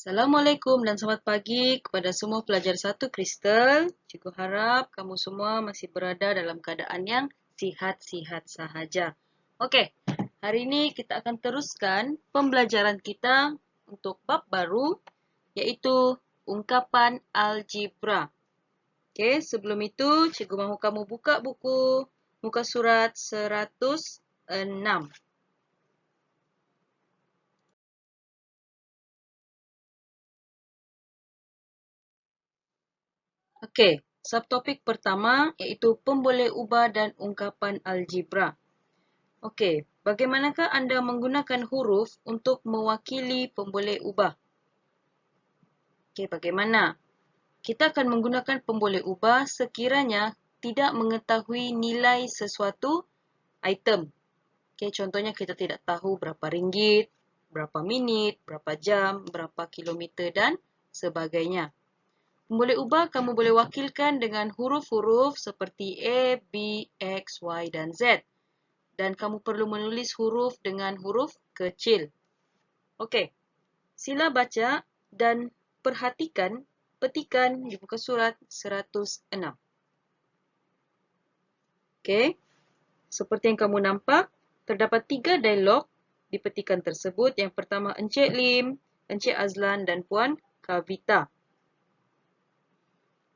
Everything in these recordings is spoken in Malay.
Assalamualaikum dan selamat pagi kepada semua pelajar 1 Kristal. Cikgu harap kamu semua masih berada dalam keadaan yang sihat-sihat sahaja. Okey, hari ini kita akan teruskan pembelajaran kita untuk bab baru iaitu ungkapan algebra. Okey, sebelum itu cikgu mahu kamu buka buku muka surat 106. Okey, subtopik pertama iaitu pemboleh ubah dan ungkapan algebra. Okey, bagaimanakah anda menggunakan huruf untuk mewakili pemboleh ubah? Okey, bagaimana? Kita akan menggunakan pemboleh ubah sekiranya tidak mengetahui nilai sesuatu item. Okey, contohnya kita tidak tahu berapa ringgit, berapa minit, berapa jam, berapa kilometer dan sebagainya. Pemboleh ubah kamu boleh wakilkan dengan huruf-huruf seperti A, B, X, Y dan Z. Dan kamu perlu menulis huruf dengan huruf kecil. Okey, sila baca dan perhatikan petikan di muka surat 106. Okey, seperti yang kamu nampak, terdapat 3 dialog di petikan tersebut. Yang pertama Encik Lim, Encik Azlan dan Puan Kavita.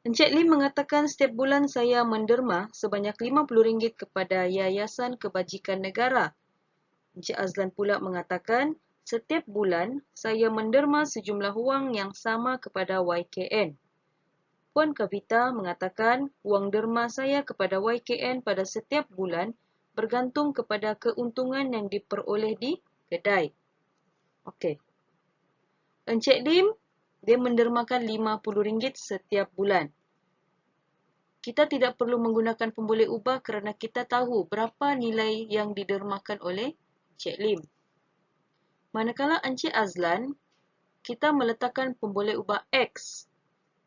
Encik Lim mengatakan setiap bulan saya menderma sebanyak RM50 kepada Yayasan Kebajikan Negara. Encik Azlan pula mengatakan setiap bulan saya menderma sejumlah wang yang sama kepada YKN. Puan Kavita mengatakan wang derma saya kepada YKN pada setiap bulan bergantung kepada keuntungan yang diperoleh di kedai. Okey. Encik Lim, dia mendermakan RM50 setiap bulan. Kita tidak perlu menggunakan pemboleh ubah kerana kita tahu berapa nilai yang didermakan oleh Encik Lim. Manakala Encik Azlan, kita meletakkan pemboleh ubah X,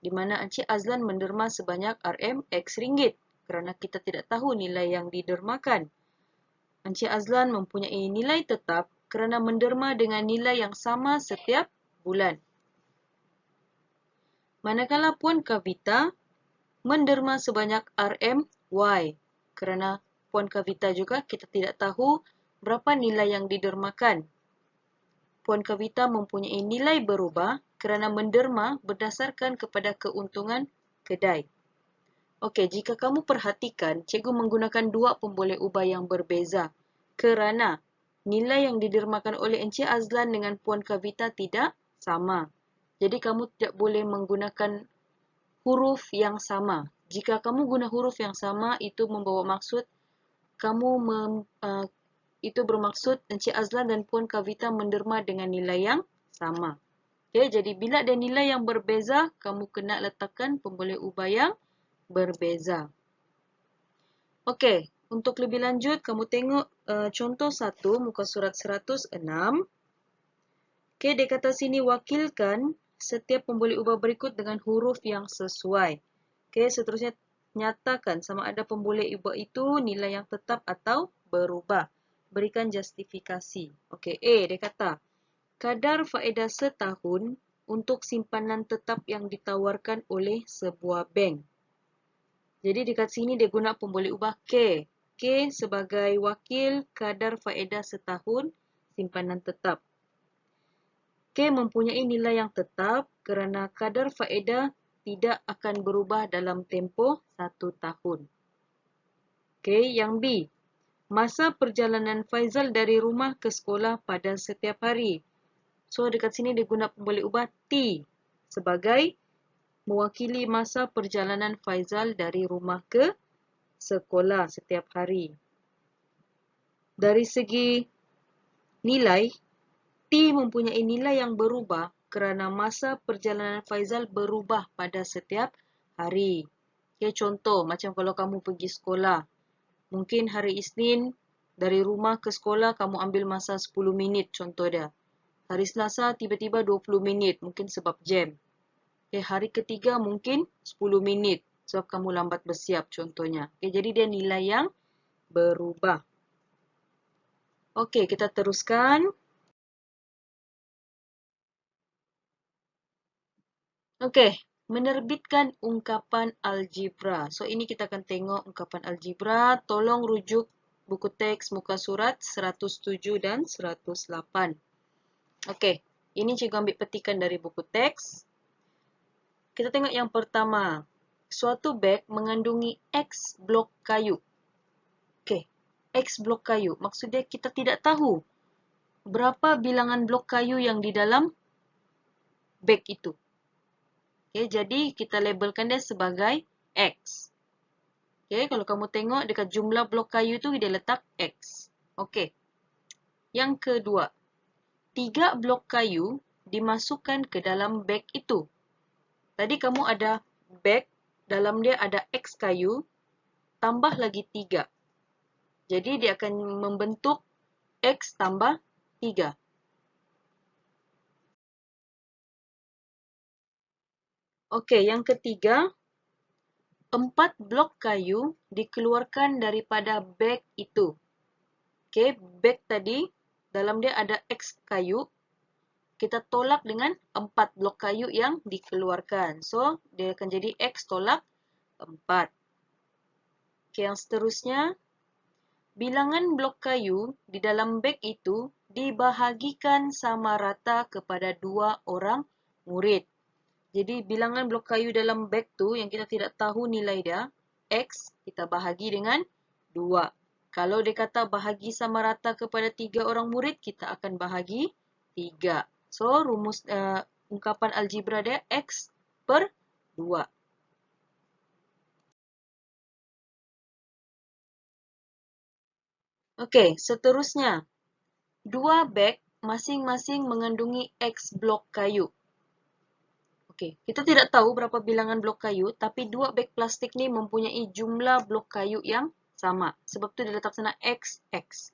di mana Encik Azlan menderma sebanyak RM-X ringgit kerana kita tidak tahu nilai yang didermakan. Encik Azlan mempunyai nilai tetap kerana menderma dengan nilai yang sama setiap bulan. Manakala Puan Kavita menderma sebanyak RM-Y kerana Puan Kavita juga kita tidak tahu berapa nilai yang didermakan. Puan Kavita mempunyai nilai berubah kerana menderma berdasarkan kepada keuntungan kedai. Okey, jika kamu perhatikan, cikgu menggunakan 2 pemboleh ubah yang berbeza kerana nilai yang didermakan oleh Encik Azlan dengan Puan Kavita tidak sama. Jadi kamu tidak boleh menggunakan huruf yang sama. Jika kamu guna huruf yang sama, itu membawa maksud itu bermaksud Encik Azlan dan Puan Kavita menderma dengan nilai yang sama. Okey, jadi bila ada nilai yang berbeza, kamu kena letakkan pemboleh ubah yang berbeza. Okey, untuk lebih lanjut, kamu tengok contoh 1, muka surat 106. Okey, dia kata sini wakilkan setiap pemboleh ubah berikut dengan huruf yang sesuai. Okey, seterusnya nyatakan sama ada pemboleh ubah itu nilai yang tetap atau berubah. Berikan justifikasi. Okey, A, dia kata kadar faedah setahun untuk simpanan tetap yang ditawarkan oleh sebuah bank. Jadi dekat sini dia guna pemboleh ubah K. K sebagai wakil kadar faedah setahun simpanan tetap. K mempunyai nilai yang tetap kerana kadar faedah tidak akan berubah dalam tempoh 1 tahun. Okey, yang B. Masa perjalanan Faizal dari rumah ke sekolah pada setiap hari. So, dekat sini dia guna pemboleh ubah T sebagai mewakili masa perjalanan Faizal dari rumah ke sekolah setiap hari. Dari segi nilai, T mempunyai nilai yang berubah kerana masa perjalanan Faizal berubah pada setiap hari. Okay, contoh, macam kalau kamu pergi sekolah. Mungkin hari Isnin, dari rumah ke sekolah kamu ambil masa 10 minit contoh dia. Hari Selasa tiba-tiba 20 minit, mungkin sebab jam. Okay, hari ketiga mungkin 10 minit sebab kamu lambat bersiap contohnya. Okay, jadi dia nilai yang berubah. Okey, kita teruskan. Okey, menerbitkan ungkapan algebra. So, ini kita akan tengok ungkapan algebra. Tolong rujuk buku teks muka surat 107 dan 108. Okey, ini cikgu ambil petikan dari buku teks. Kita tengok yang pertama. Suatu beg mengandungi X blok kayu. Okey, X blok kayu. Maksudnya kita tidak tahu berapa bilangan blok kayu yang di dalam beg itu. Okey, jadi kita labelkan dia sebagai X. Okey, kalau kamu tengok dekat jumlah blok kayu tu dia letak X. Okey. Yang kedua, 3 blok kayu dimasukkan ke dalam beg itu. Tadi kamu ada beg, dalam dia ada X kayu, tambah lagi 3. Jadi dia akan membentuk X tambah 3. Okey, yang ketiga, 4 blok kayu dikeluarkan daripada beg itu. Okey, beg tadi dalam dia ada X kayu. Kita tolak dengan 4 blok kayu yang dikeluarkan. So, dia akan jadi X tolak 4. Okey, yang seterusnya, bilangan blok kayu di dalam beg itu dibahagikan sama rata kepada 2 orang murid. Jadi, bilangan blok kayu dalam beg tu yang kita tidak tahu nilai dia, X, kita bahagi dengan 2. Kalau dia kata bahagi sama rata kepada 3 orang murid, kita akan bahagi 3. So, rumus ungkapan algebra dia X per 2. Okey, seterusnya. 2 beg masing-masing mengandungi X blok kayu. Okey, kita tidak tahu berapa bilangan blok kayu, tapi 2 beg plastik ni mempunyai jumlah blok kayu yang sama. Sebab tu dia letak sana X, X.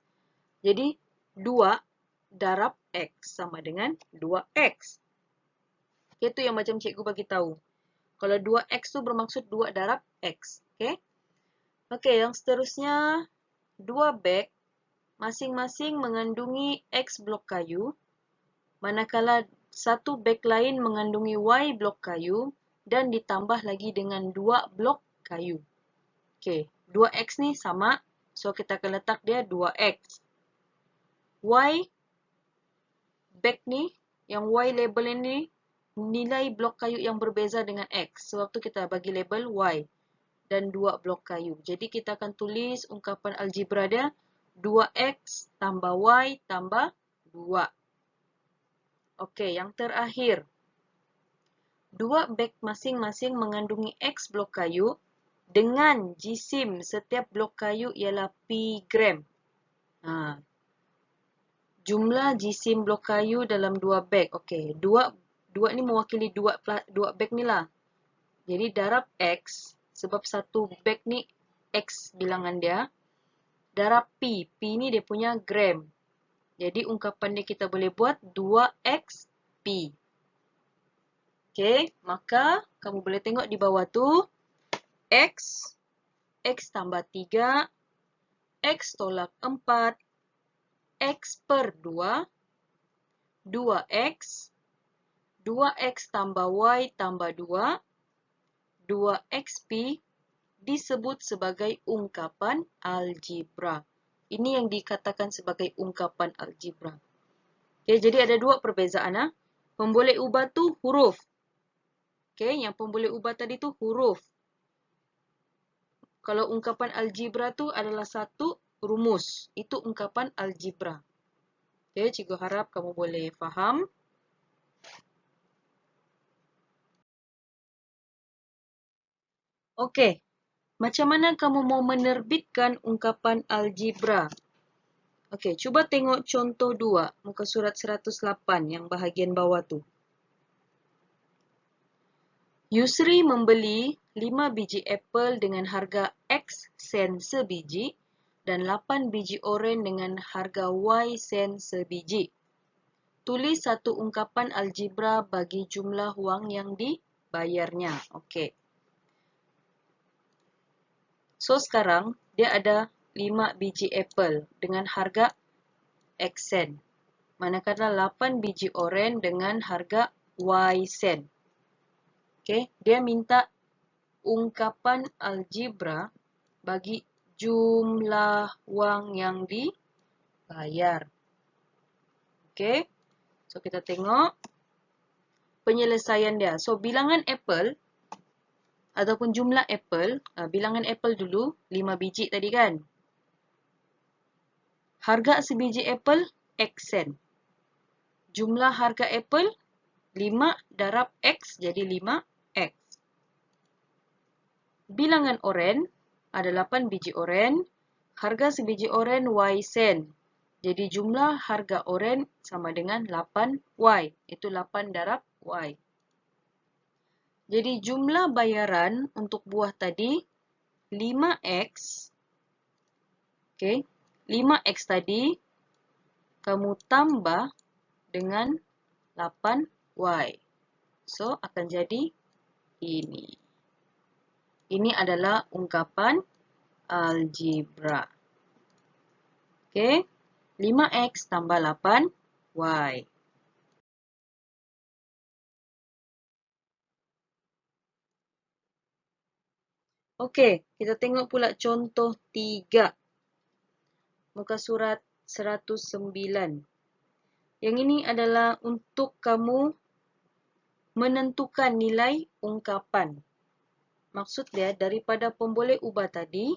Jadi, 2 darab X sama dengan 2X. Okay, itu yang macam cikgu bagi tahu. Kalau 2X tu bermaksud 2 darab X. Okay? Okay, yang seterusnya, 2 beg masing-masing mengandungi X blok kayu, manakala satu beg lain mengandungi Y blok kayu dan ditambah lagi dengan 2 blok kayu. Okay, 2X ni sama. So, kita akan letak dia 2X. Y, beg ni, yang Y label ini, nilai blok kayu yang berbeza dengan X. Sebab tu kita bagi label Y dan 2 blok kayu. Jadi, kita akan tulis ungkapan algebra dia 2X tambah Y tambah 2. Okey, yang terakhir. 2 beg masing-masing mengandungi X blok kayu dengan jisim setiap blok kayu ialah P gram. Jumlah jisim blok kayu dalam 2 beg. Okey, 2 ni mewakili 2 beg ni lah. Jadi darab X, sebab satu beg ni X bilangan dia. Darab P. P ni dia punya gram. Jadi ungkapan dia kita boleh buat 2XP. Okey, maka kamu boleh tengok di bawah tu. X, X tambah 3, X tolak 4, X per 2, 2X, 2X tambah Y tambah 2, 2XP disebut sebagai ungkapan algebra. Ini yang dikatakan sebagai ungkapan algebra. Okay, jadi ada 2 perbezaan. Pemboleh ubah tu huruf. Okay, yang pemboleh ubah tadi tu huruf. Kalau ungkapan algebra tu adalah satu rumus. Itu ungkapan algebra. Okay, cikgu harap kamu boleh faham. Okay, macam mana kamu mau menerbitkan ungkapan algebra? Okey, cuba tengok contoh 2, muka surat 108 yang bahagian bawah tu. Yusri membeli 5 biji apel dengan harga X sen sebiji dan 8 biji oren dengan harga Y sen sebiji. Tulis satu ungkapan algebra bagi jumlah wang yang dibayarnya. Okey. So, sekarang dia ada 5 biji apel dengan harga X sen. Manakala 8 biji oren dengan harga Y sen. Okay, dia minta ungkapan algebra bagi jumlah wang yang dibayar. Okay, so kita tengok penyelesaian dia. So, bilangan apple ataupun jumlah apple, bilangan apple dulu, 5 biji tadi kan. Harga sebiji apple, X sen. Jumlah harga apple, 5 darab X jadi 5X. Bilangan oren, ada 8 biji oren. Harga sebiji oren Y sen. Jadi jumlah harga oren sama dengan 8Y. Itu 8 darab Y. Jadi jumlah bayaran untuk buah tadi 5X. Okay. 5X tadi kamu tambah dengan 8Y. So, akan jadi ini. Ini adalah ungkapan algebra. Okay. 5X tambah 8Y. Okey, kita tengok pula contoh 3. Muka surat 109. Yang ini adalah untuk kamu menentukan nilai ungkapan. Maksud dia, daripada pemboleh ubah tadi,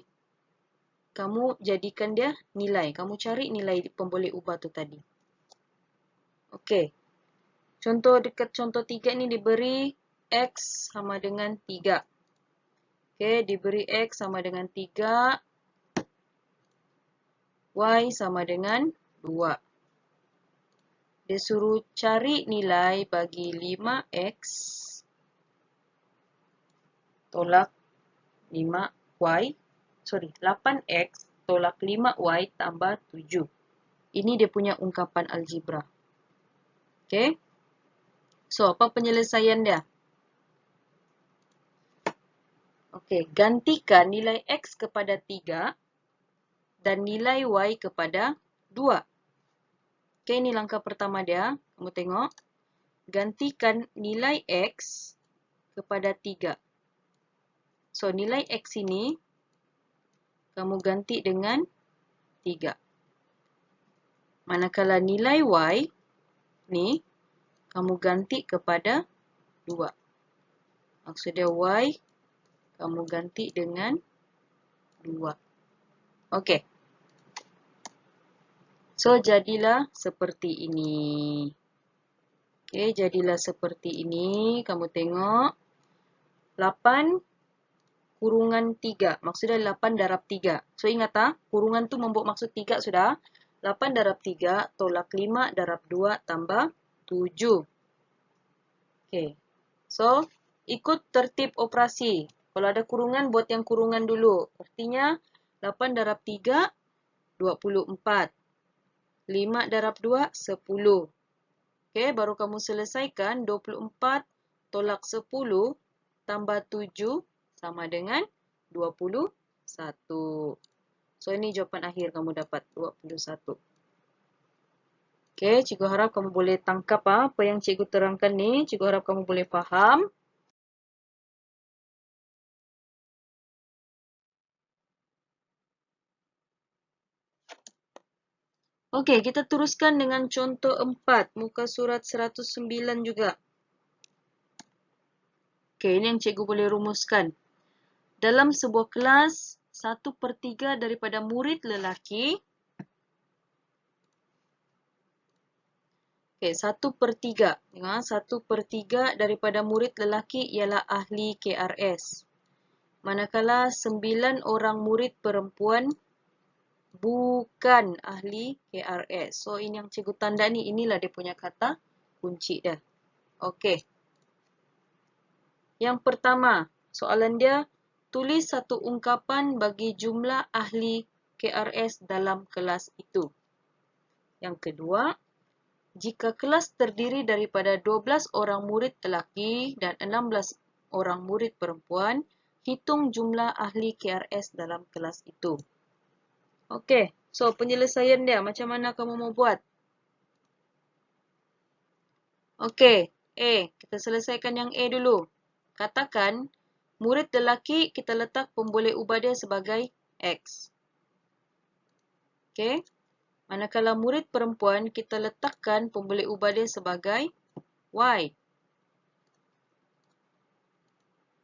kamu jadikan dia nilai. Kamu cari nilai pemboleh ubah tu tadi. Okey. Contoh dekat contoh 3 ni diberi X sama dengan 3. Okey, diberi X sama dengan 3. Y sama dengan 2. Dia suruh cari nilai bagi 5X tolak 5Y. Sorry, 8X tolak 5Y tambah 7. Ini dia punya ungkapan algebra. Okey. So, apa penyelesaian dia? Okey, gantikan nilai X kepada 3 dan nilai Y kepada 2. Okey, ini langkah pertama dia. Kamu tengok. Gantikan nilai X kepada 3. So, nilai X ini kamu ganti dengan 3. Manakala nilai Y ni kamu ganti kepada 2. Maksudnya Y kamu ganti dengan 2. Okey. So, jadilah seperti ini. Okey, jadilah seperti ini. Kamu tengok. 8 kurungan 3. Maksudnya 8 darab 3. So, ingat kurungan tu membuat maksud 3 sudah. 8 darab 3 tolak 5 darab 2 tambah 7. Okey. So, ikut tertib operasi. Kalau ada kurungan, buat yang kurungan dulu. Artinya, 8 darab 3, 24. 5 darab 2, 10. Okey, baru kamu selesaikan. 24 tolak 10 tambah 7 sama dengan 21. So, ini jawapan akhir kamu dapat, 21. Okey, cikgu harap kamu boleh tangkap apa yang cikgu terangkan ni. Cikgu harap kamu boleh faham. Okey, kita teruskan dengan contoh 4, muka surat 109 juga. Okey, ini yang cikgu boleh rumuskan. Dalam sebuah kelas, 1/3 daripada murid lelaki. Okey, 1/3. Tengok, 1/3 daripada murid lelaki ialah ahli KRS. Manakala 9 orang murid perempuan bukan ahli KRS. So, ini yang cikgu tanda ni, inilah dia punya kata kunci dia. Okey. Yang pertama, soalan dia, tulis satu ungkapan bagi jumlah ahli KRS dalam kelas itu. Yang kedua, jika kelas terdiri daripada 12 orang murid lelaki dan 16 orang murid perempuan, hitung jumlah ahli KRS dalam kelas itu. Okey, so penyelesaian dia macam mana kamu mau buat? Okey, A. Kita selesaikan yang A dulu. Katakan, murid lelaki kita letak pemboleh ubah dia sebagai X. Okey. Manakala murid perempuan, kita letakkan pemboleh ubah dia sebagai Y.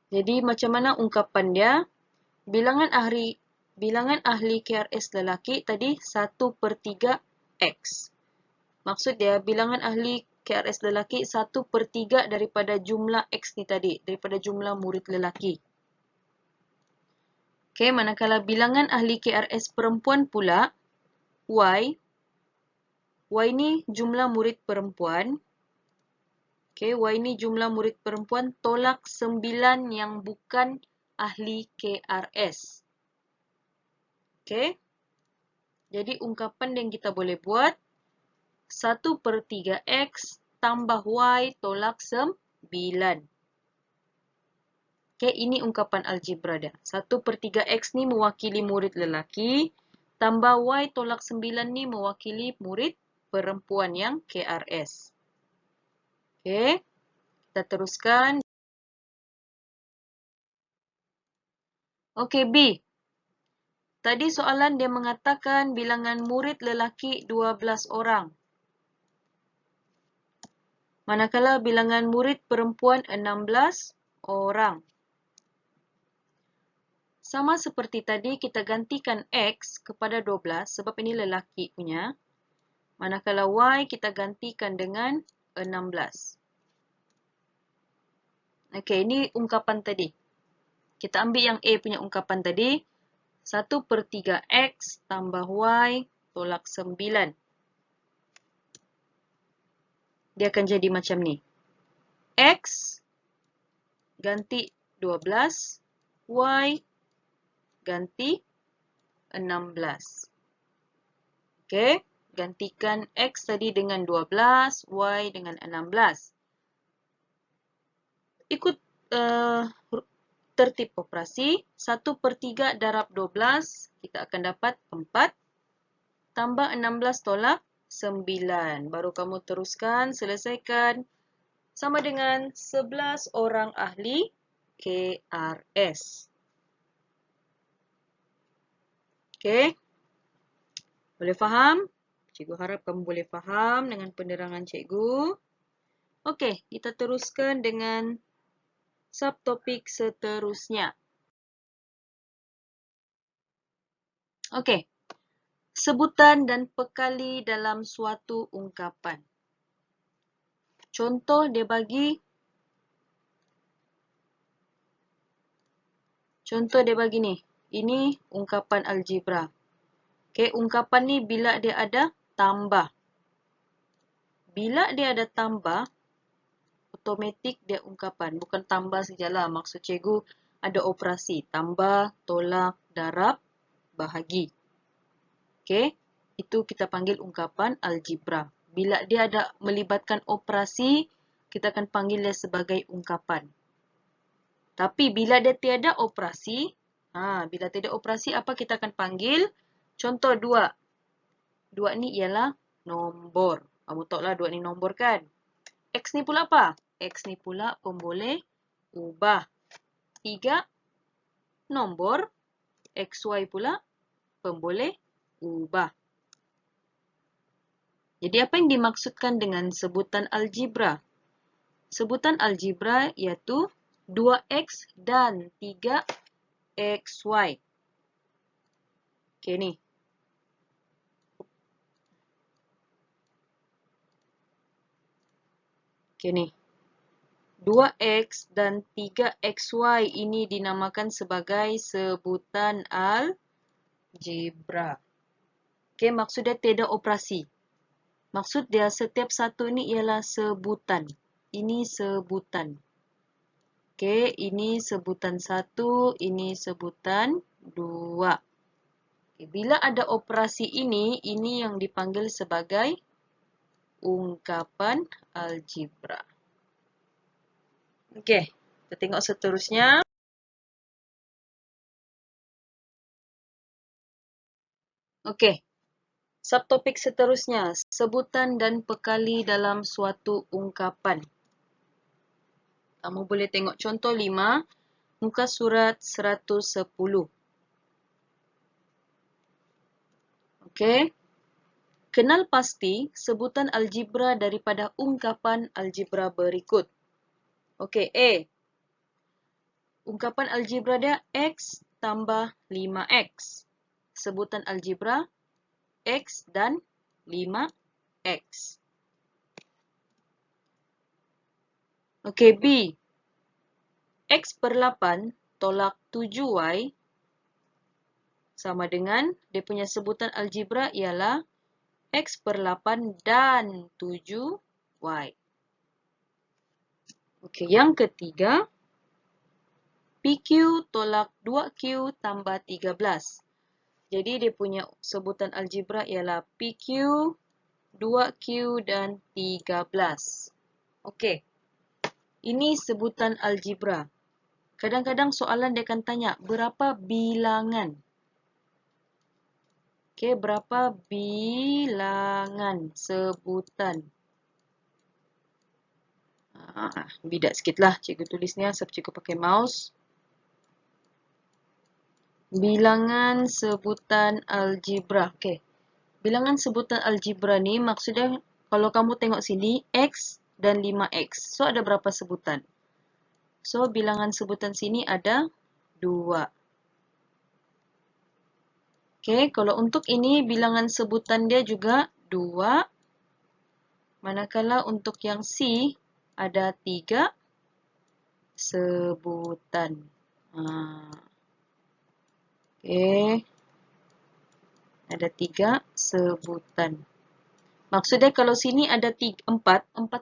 Jadi, macam mana ungkapan dia? Bilangan ahli KRS lelaki tadi 1/3 X. Maksud dia, bilangan ahli KRS lelaki 1/3 daripada jumlah X ni tadi, daripada jumlah murid lelaki. Okey, manakala bilangan ahli KRS perempuan pula, Y ni jumlah murid perempuan. Okey, Y ni jumlah murid perempuan tolak 9 yang bukan ahli KRS. Okey. Jadi, ungkapan yang kita boleh buat, 1/3 X tambah Y tolak 9. Okey, ini ungkapan algebra dia. 1/3 X ni mewakili murid lelaki, tambah Y tolak 9 ni mewakili murid perempuan yang KRS. Okey, kita teruskan. Okey, B. Tadi soalan dia mengatakan bilangan murid lelaki 12 orang. Manakala bilangan murid perempuan 16 orang. Sama seperti tadi, kita gantikan X kepada 12 sebab ini lelaki punya. Manakala Y kita gantikan dengan 16. Okey, ini ungkapan tadi. Kita ambil yang A punya ungkapan tadi. 1/3 X tambah Y tolak 9. Dia akan jadi macam ni. X ganti 12, Y ganti 16. Okey, gantikan X tadi dengan 12, Y dengan 16. Ikut tertib operasi, 1/3 darab 12, kita akan dapat 4. Tambah 16 tolak 9. Baru kamu teruskan, selesaikan. Sama dengan 11 orang ahli KRS. Okey. Boleh faham? Cikgu harap kamu boleh faham dengan penerangan cikgu. Okey, kita teruskan dengan subtopik seterusnya. Okey. Sebutan dan pekali dalam suatu ungkapan. Contoh dia bagi ni. Ini ungkapan algebra. Okey, ungkapan ni bila dia ada tambah. Bila dia ada tambah, automatik dia ungkapan. Bukan tambah sajalah. Maksud cikgu ada operasi. Tambah, tolak, darab, bahagi. Okey, itu kita panggil ungkapan algebra. Bila dia ada melibatkan operasi, kita akan panggil dia sebagai ungkapan. Tapi bila dia tiada operasi, bila tiada operasi apa kita akan panggil? Contoh 2. 2 ni ialah nombor. Kamu tahu lah 2 ni nombor kan? X ni pula apa? X ni pula pemboleh ubah. 3 nombor. XY pula pemboleh ubah. Jadi apa yang dimaksudkan dengan sebutan algebra? Sebutan algebra iaitu 2X dan 3XY. Okey ni. Okey ni. 2X dan 3XY ini dinamakan sebagai sebutan algebra. Okey, maksud dia tiada operasi. Maksud dia setiap satu ini ialah sebutan. Ini sebutan. Okey, ini sebutan 1, ini sebutan 2. Okay, bila ada operasi ini yang dipanggil sebagai ungkapan algebra. Okey, kita tengok seterusnya. Okey, subtopik seterusnya, sebutan dan pekali dalam suatu ungkapan. Kamu boleh tengok contoh 5, muka surat 110. Okey. Kenal pasti sebutan algebra daripada ungkapan algebra berikut. Okey, A. Ungkapan algebra dia X tambah 5X. Sebutan algebra X dan 5X. Okey, B. X per 8 tolak 7Y sama dengan dia punya sebutan algebra ialah X per 8 dan 7Y. Okey, yang ketiga. PQ tolak 2Q tambah 13. Jadi dia punya sebutan algebra ialah PQ, 2Q dan 13. Okey. Ini sebutan algebra. Kadang-kadang soalan dia akan tanya, berapa bilangan? Okey, berapa bilangan sebutan? Bidak sikitlah cikgu tulisnya sebab cikgu pakai mouse. Bilangan sebutan algebra. Okey. Bilangan sebutan algebra ni maksudnya kalau kamu tengok sini X dan 5X. So ada berapa sebutan? So bilangan sebutan sini ada 2. Okey, kalau untuk ini bilangan sebutan dia juga 2. Manakala untuk yang C ada 3 sebutan. Okey. Ada 3 sebutan. Maksudnya kalau sini ada 4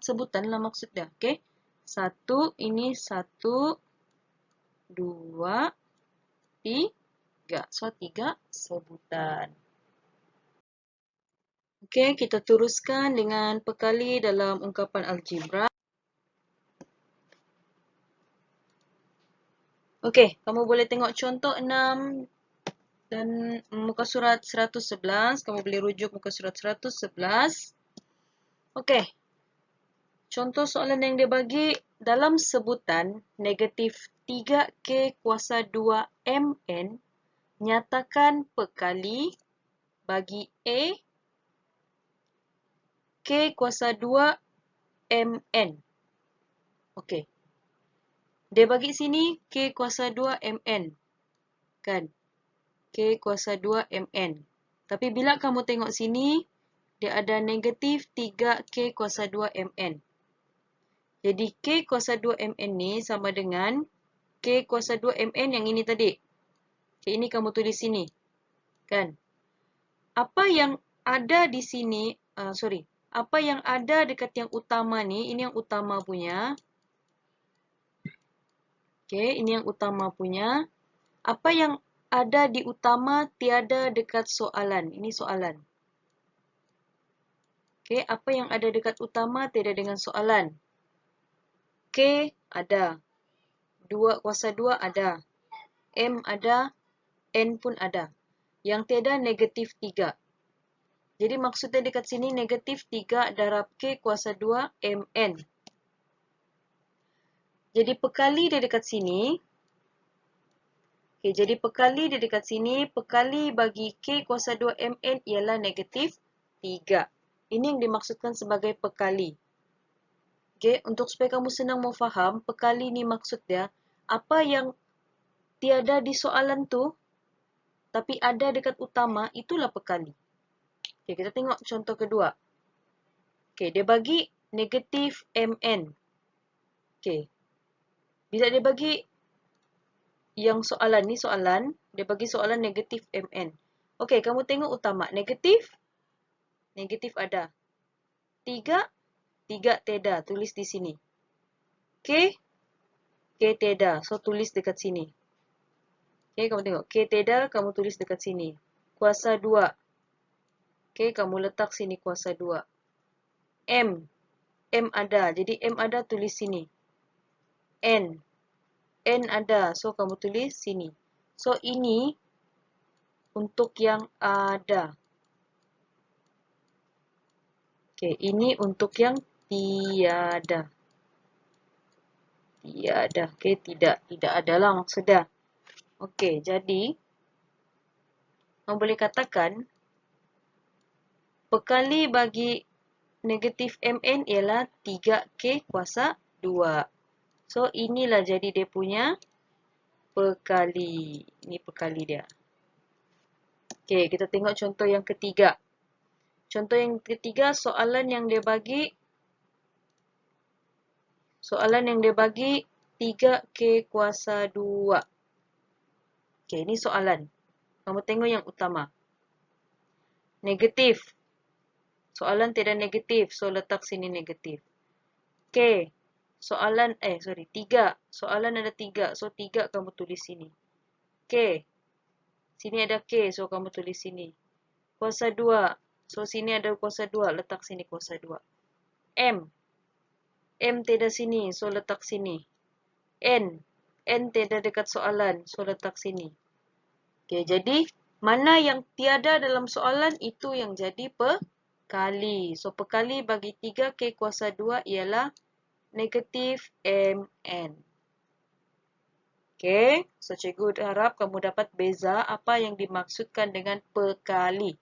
sebutan lah maksudnya. Okey. 1, ini 1, 2, 3. So 3 sebutan. Okey, kita teruskan dengan pekali dalam ungkapan algebra. Okey, kamu boleh tengok contoh 6 dan muka surat 111. Kamu boleh rujuk muka surat 111. Okey. Contoh soalan yang dia bagi dalam sebutan negatif 3K kuasa 2 MN, nyatakan pekali bagi A K kuasa 2 MN. Okey. Dia bagi sini K kuasa 2 MN. Kan? K kuasa 2 MN. Tapi bila kamu tengok sini, dia ada negatif 3K kuasa 2 MN. Jadi K kuasa 2 MN ni sama dengan K kuasa 2 MN yang ini tadi. Okay, ini kamu tulis sini. Kan? Apa yang ada di sini, apa yang ada dekat yang utama ni, ini yang utama punya. Okey, ini yang utama punya. Apa yang ada di utama tiada dekat soalan. Ini soalan. Okey, apa yang ada dekat utama tiada dengan soalan. K ada. 2 kuasa 2 ada. M ada. N pun ada. Yang tiada negatif 3. Jadi maksudnya dekat sini negatif 3 darab K kuasa 2 MN. Jadi pekali dia dekat sini. Okay, jadi pekali dia dekat sini. Pekali bagi K kuasa 2 MN ialah negatif 3. Ini yang dimaksudkan sebagai pekali. Okay, untuk supaya kamu senang mau faham, pekali ni maksud dia, apa yang tiada di soalan tu, tapi ada dekat utama, itulah pekali. Okay, kita tengok contoh kedua. Okay, dia bagi negatif MN. Okay. Bila dia bagi yang soalan ni soalan, dia bagi soalan negatif MN. Okey, kamu tengok utama. Negatif ada. 3 tiada. Tulis di sini. K tiada. So, tulis dekat sini. Okey, kamu tengok. K tiada, kamu tulis dekat sini. Kuasa 2. Okey, kamu letak sini kuasa 2. M ada. Jadi, M ada, tulis sini. N ada. So, kamu tulis sini. So, ini untuk yang ada. Okey, ini untuk yang tiada. Tiada. Okey, tidak. Tidak adalah maksudnya. Okey, jadi kamu boleh katakan pekali bagi negatif mn ialah 3k kuasa 2. So, inilah jadi dia punya pekali. Ini pekali dia. Okey, kita tengok contoh yang ketiga. Contoh yang ketiga, soalan yang dia bagi 3k kuasa 2. Okey, ini soalan. Kamu tengok yang utama. Negatif. Soalan tidak negatif, so letak sini negatif. Okey. Soalan, 3. Soalan ada 3, so 3 kamu tulis sini. Okey. Sini ada K, so kamu tulis sini. Kuasa 2. So, sini ada kuasa 2, letak sini kuasa 2. M. M tidak sini, so letak sini. N. N tidak dekat soalan, so letak sini. Okey, jadi mana yang tiada dalam soalan, itu yang jadi pekali. So, pekali bagi 3K kuasa 2 ialah negatif MN. Okey, so cikgu harap kamu dapat beza apa yang dimaksudkan dengan pekali.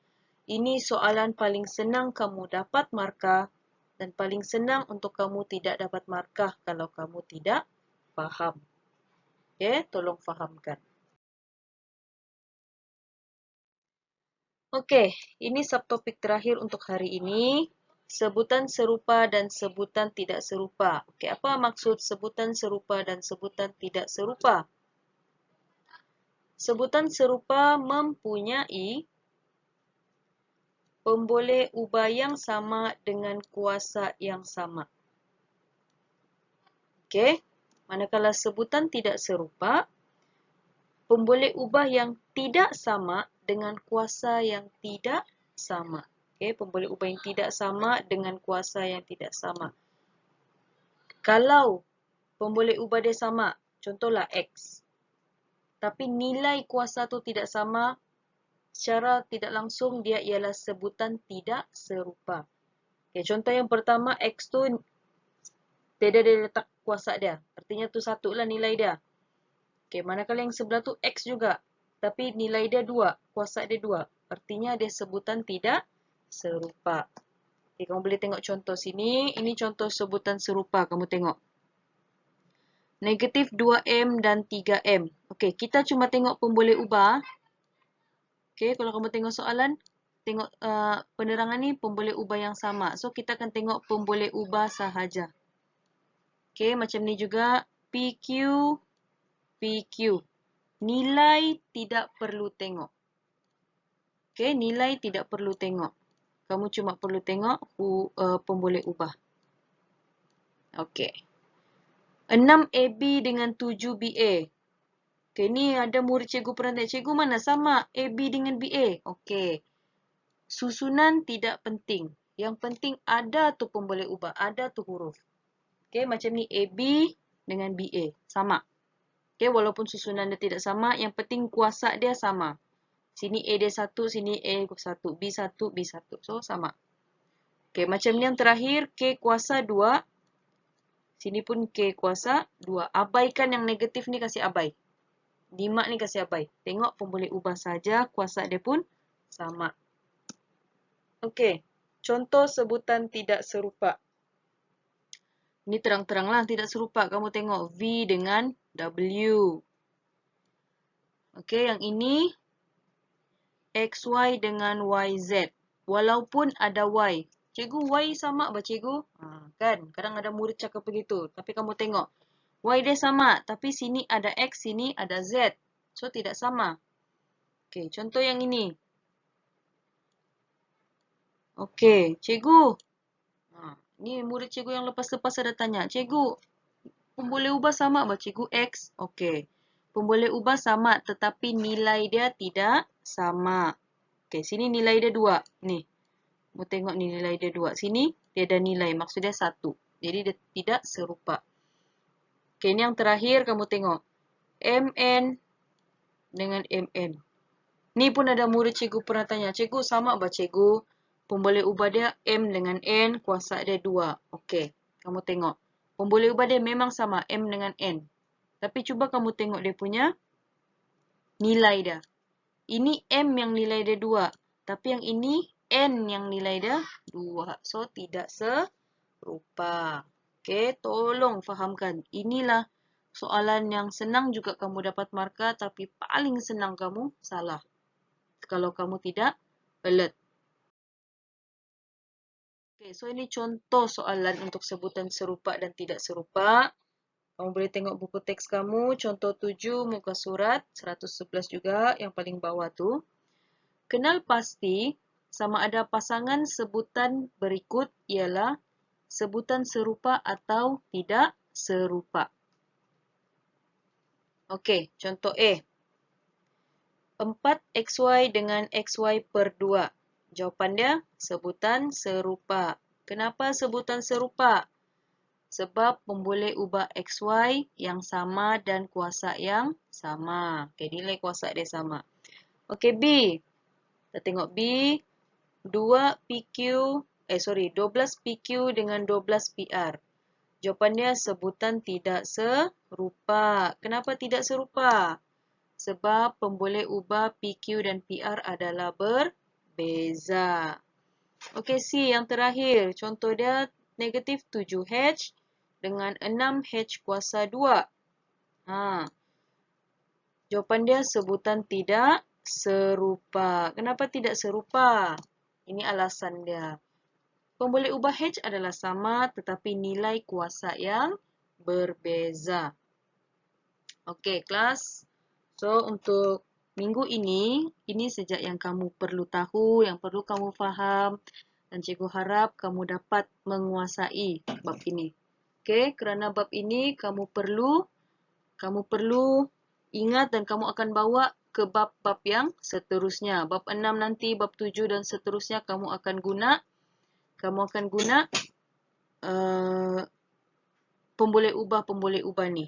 Ini soalan paling senang kamu dapat markah dan paling senang untuk kamu tidak dapat markah kalau kamu tidak faham. Okey, tolong fahamkan. Okey, ini subtopik terakhir untuk hari ini. Sebutan serupa dan sebutan tidak serupa. Okey, apa maksud sebutan serupa dan sebutan tidak serupa? Sebutan serupa mempunyai pemboleh ubah yang sama dengan kuasa yang sama. Okey, manakala sebutan tidak serupa, pemboleh ubah yang tidak sama dengan kuasa yang tidak sama. Okey, pemboleh ubah yang tidak sama dengan kuasa yang tidak sama. Kalau pemboleh ubah dia sama, contohlah X, tapi nilai kuasa tu tidak sama, secara tidak langsung dia ialah sebutan tidak serupa. Okay, contoh yang pertama, X tu tidak dia letak kuasa dia. Artinya tu 1 lah nilai dia. Okay, manakala yang sebelah tu X juga, tapi nilai dia 2, kuasa dia 2. Artinya dia sebutan tidak serupa. Okay, kamu boleh tengok contoh sini. Ini contoh sebutan serupa. Kamu tengok. Negatif 2M dan 3M. Okey, kita cuma tengok pemboleh ubah. Okey, kalau kamu tengok soalan, tengok penerangan ni pemboleh ubah yang sama. So, kita akan tengok pemboleh ubah sahaja. Okey, macam ni juga PQ, PQ. Nilai tidak perlu tengok. Okey, nilai tidak perlu tengok. Kamu cuma perlu tengok pemboleh ubah. Okey. 6AB dengan 7BA. Okey, ni ada murid cikgu pernah tanya, cikgu mana sama AB dengan BA? Okey. Susunan tidak penting. Yang penting ada tu pemboleh ubah, ada tu huruf. Okey, macam ni AB dengan BA, sama. Okey, walaupun susunan dia tidak sama, yang penting kuasa dia sama. Sini A dia 1, sini A 1, B1, B1. So, sama. Okey, macam ni yang terakhir, K kuasa 2. Sini pun K kuasa 2. Abaikan yang negatif ni, kasih abai. 5 ni kasih abai. Tengok pemboleh ubah saja, kuasa dia pun sama. Okey, contoh sebutan tidak serupa. Ini terang-teranglah tidak serupa. Kamu tengok V dengan W. Okey, yang ini XY dengan YZ. Walaupun ada Y. Cikgu, Y sama apa cikgu? Kan? Kadang ada murid cakap begitu. Tapi kamu tengok. Y dia sama. Tapi sini ada X, sini ada Z. So, tidak sama. Okey, contoh yang ini. Okey, cikgu. Ni murid cikgu yang lepas-lepas ada tanya. Cikgu, pemboleh ubah sama apa cikgu? X. Okey. Pemboleh ubah sama tetapi nilai dia tidak sama. Okey, sini nilai dia 2. Ni. Kamu tengok ni nilai dia 2. Sini dia ada nilai. Maksud dia 1. Jadi dia tidak serupa. Okey, ni yang terakhir kamu tengok. MN dengan MN. Ni pun ada murid cikgu pernah tanya. Cikgu sama apa cikgu? Pemboleh ubah dia M dengan N. Kuasa dia 2. Okey, kamu tengok. Pemboleh ubah dia memang sama, M dengan N. Tapi cuba kamu tengok dia punya nilai dia. Ini M yang nilai dia 2. Tapi yang ini N yang nilai dia 2. So, tidak serupa. Okey, tolong fahamkan. Inilah soalan yang senang juga kamu dapat markah, tapi paling senang kamu salah. Kalau kamu tidak alert. Okay, so ini contoh soalan untuk sebutan serupa dan tidak serupa. Kamu boleh tengok buku teks kamu, contoh 7, muka surat 111 juga, yang paling bawah tu. Kenal pasti sama ada pasangan sebutan berikut ialah sebutan serupa atau tidak serupa. Okey, contoh A. 4XY dengan XY per 2. Jawapan dia, sebutan serupa. Kenapa sebutan serupa? Sebab pemboleh ubah XY yang sama dan kuasa yang sama. Okay, nilai kuasa dia sama. Okey, B. Kita tengok B. 12PQ dengan 12PR. Jawapan dia sebutan tidak serupa. Kenapa tidak serupa? Sebab pemboleh ubah PQ dan PR adalah berbeza. Okey, C yang terakhir. Contoh dia negatif 7H dengan 6H kuasa 2. Jawapan dia sebutan tidak serupa. Kenapa tidak serupa? Ini alasan dia. Pemboleh ubah H adalah sama tetapi nilai kuasa yang berbeza. Okey, kelas. So, untuk minggu ini saja yang kamu perlu tahu, yang perlu kamu faham. Dan cikgu harap kamu dapat menguasai bab ini. Okey, kerana bab ini kamu perlu ingat dan kamu akan bawa ke bab-bab yang seterusnya. Bab 6 nanti, bab 7 dan seterusnya kamu akan guna pemboleh ubah ni.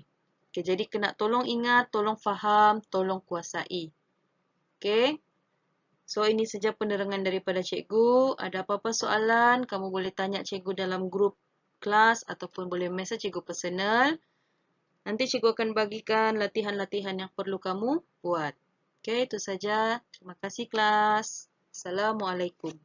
Okay, jadi kena tolong ingat, tolong faham, tolong kuasai. Okay. So, ini saja penerangan daripada cikgu. Ada apa-apa soalan, kamu boleh tanya cikgu dalam grup kelas ataupun boleh message cikgu personal. Nanti cikgu akan bagikan latihan-latihan yang perlu kamu buat. Okay, itu saja. Terima kasih kelas. Assalamualaikum.